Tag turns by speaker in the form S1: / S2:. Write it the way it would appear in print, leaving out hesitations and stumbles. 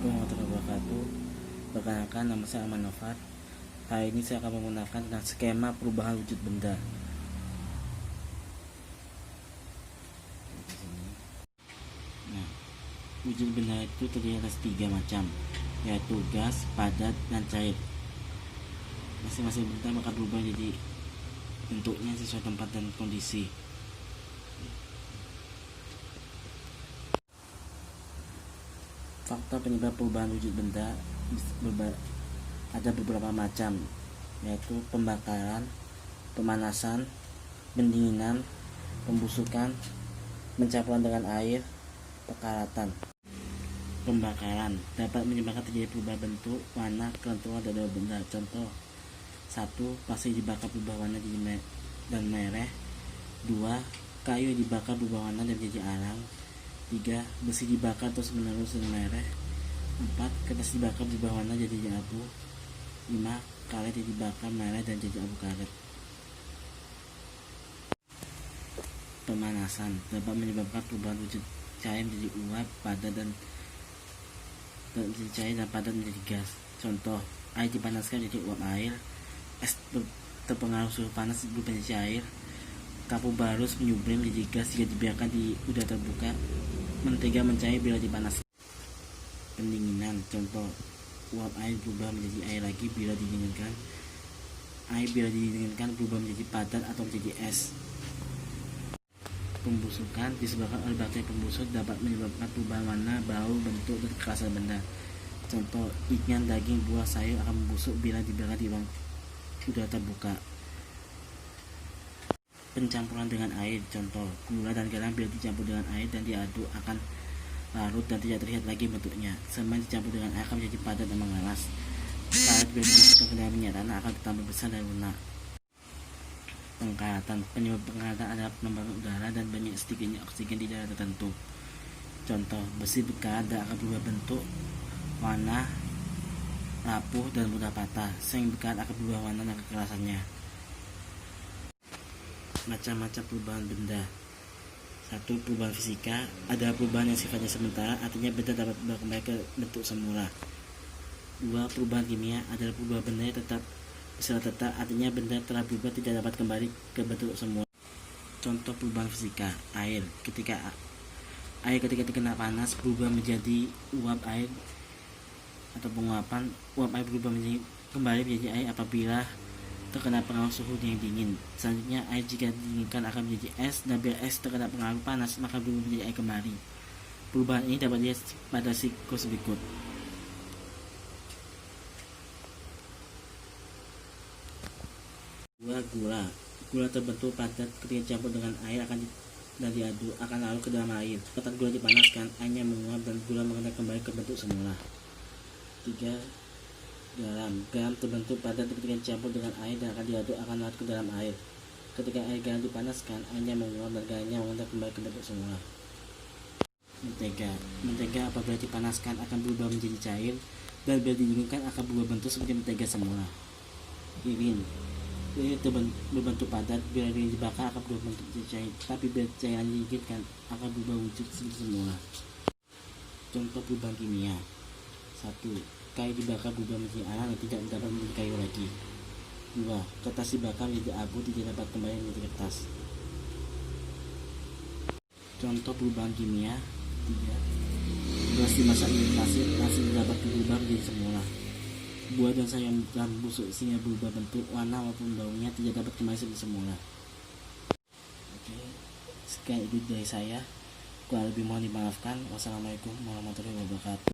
S1: Assalamualaikum warahmatullahi wabarakatuh. Perkenalkan, nama saya Aman Nofar. Hari ini saya akan menggunakan tentang skema perubahan wujud benda. Nah, wujud benda itu terdiri atas 3 macam, yaitu gas, padat, dan cair. Masing-masing benda bakal berubah jadi bentuknya sesuai tempat dan kondisi. Faktor penyebab perubahan wujud benda ada beberapa macam, yaitu pembakaran, pemanasan, pendinginan, pembusukan, pencampuran dengan air, pekaratan. Pembakaran dapat menyebabkan terjadi perubahan bentuk, warna, kelenturan dan benda. Contoh: 1. Pasir dibakar berubah warna dan merah. 2. Kayu dibakar berubah warna dan jadi arang. 3. Besi dibakar terus menerus dan merah. 4. Kertas dibakar berubah warna jadi abu. 5. Karet dibakar merah dan jadi abu karet. Pemanasan dapat menyebabkan perubahan wujud cair menjadi uap, padat dan cair dan padat menjadi gas. Contoh: air dipanaskan jadi uap air. Es terpengaruh suhu panas berubah menjadi cair. Kapur barus menyublim menjadi gas jika dibiarkan di udara terbuka. Mentega mencair bila dipanaskan. Pendinginan, contoh: uap air berubah menjadi air lagi bila didinginkan. Air bila didinginkan berubah menjadi padat atau menjadi es. Pembusukan disebabkan oleh bakteri pembusuk, dapat menyebabkan perubahan warna, bau, bentuk, dan kekerasan benda. Contoh: ikan, daging, buah, sayur akan membusuk bila dibiarkan di ruang udara terbuka. Pencampuran dengan air, contoh: gula dan garam bila dicampur dengan air dan diaduk akan larut dan tidak terlihat lagi bentuknya. Semen dicampur dengan air akan menjadi padat dan mengeras. Karet bila dimasukkan ke dalam minyak tanah akan bertambah besar dan lunak. Pengaratan, penyebab pengaratan adalah penembakan udara dan banyak sedikitnya oksigen di daerah tertentu. Contoh: besi berkarat dan akan berubah bentuk, warna, rapuh dan mudah patah. Seng berkarat akan berubah warna dan kekerasannya. Macam-macam perubahan benda. 1. Perubahan fisika adalah perubahan yang sifatnya sementara, artinya benda dapat kembali ke bentuk semula. 2. Perubahan kimia adalah perubahan benda yang tetap bersifat tetap, artinya benda telah berubah tidak dapat kembali ke bentuk semula. Contoh perubahan fisika: air ketika terkena panas berubah menjadi uap air atau penguapan. Uap air berubah kembali menjadi air apabila terkena pengaruh suhu yang dingin. Selanjutnya, air jika didinginkan akan menjadi es, dan bila es terkena pengaruh panas maka berubah menjadi air kembali. Perubahan ini dapat dilihat pada siklus berikut. Gula terbentuk padat ketika dicampur dengan air dan diaduk akan larut ke dalam air. Saat gula dipanaskan, airnya menguap dan gula mengendap kembali ke bentuk semula. 3. Garam terbentuk padat ketika dicampur dengan air dan akan diaduk akan larut ke dalam air. Ketika air garam dipanaskan, airnya menguap dan garamnya mengendap kembali ke bentuk semula. Mentega apabila dipanaskan akan berubah menjadi cair, dan bila didinginkan akan berubah bentuk seperti mentega semula. Lilin berbentuk padat, bila dibakar akan berubah bentuk menjadi cair, tapi bila cairan didinginkan akan berubah wujud seperti semula. Contoh perubahan kimia: 1. Kayu dibakar berubah menjadi arang yang tidak dapat menjadi kayu lagi. 2. Kertas dibakar menjadi abu, tidak dapat kembali menjadi kertas. Contoh perubahan kimia: 3. Beras dimasak menjadi pasir, pasir dapat berubah menjadi semula. Buah dan sayur yang telah busuk sehingga berubah bentuk, warna maupun baunya tidak dapat kembali seperti semula. Sekian itu dari saya. Kurang lebih mohon dimaafkan. Wassalamualaikum warahmatullahi wabarakatuh.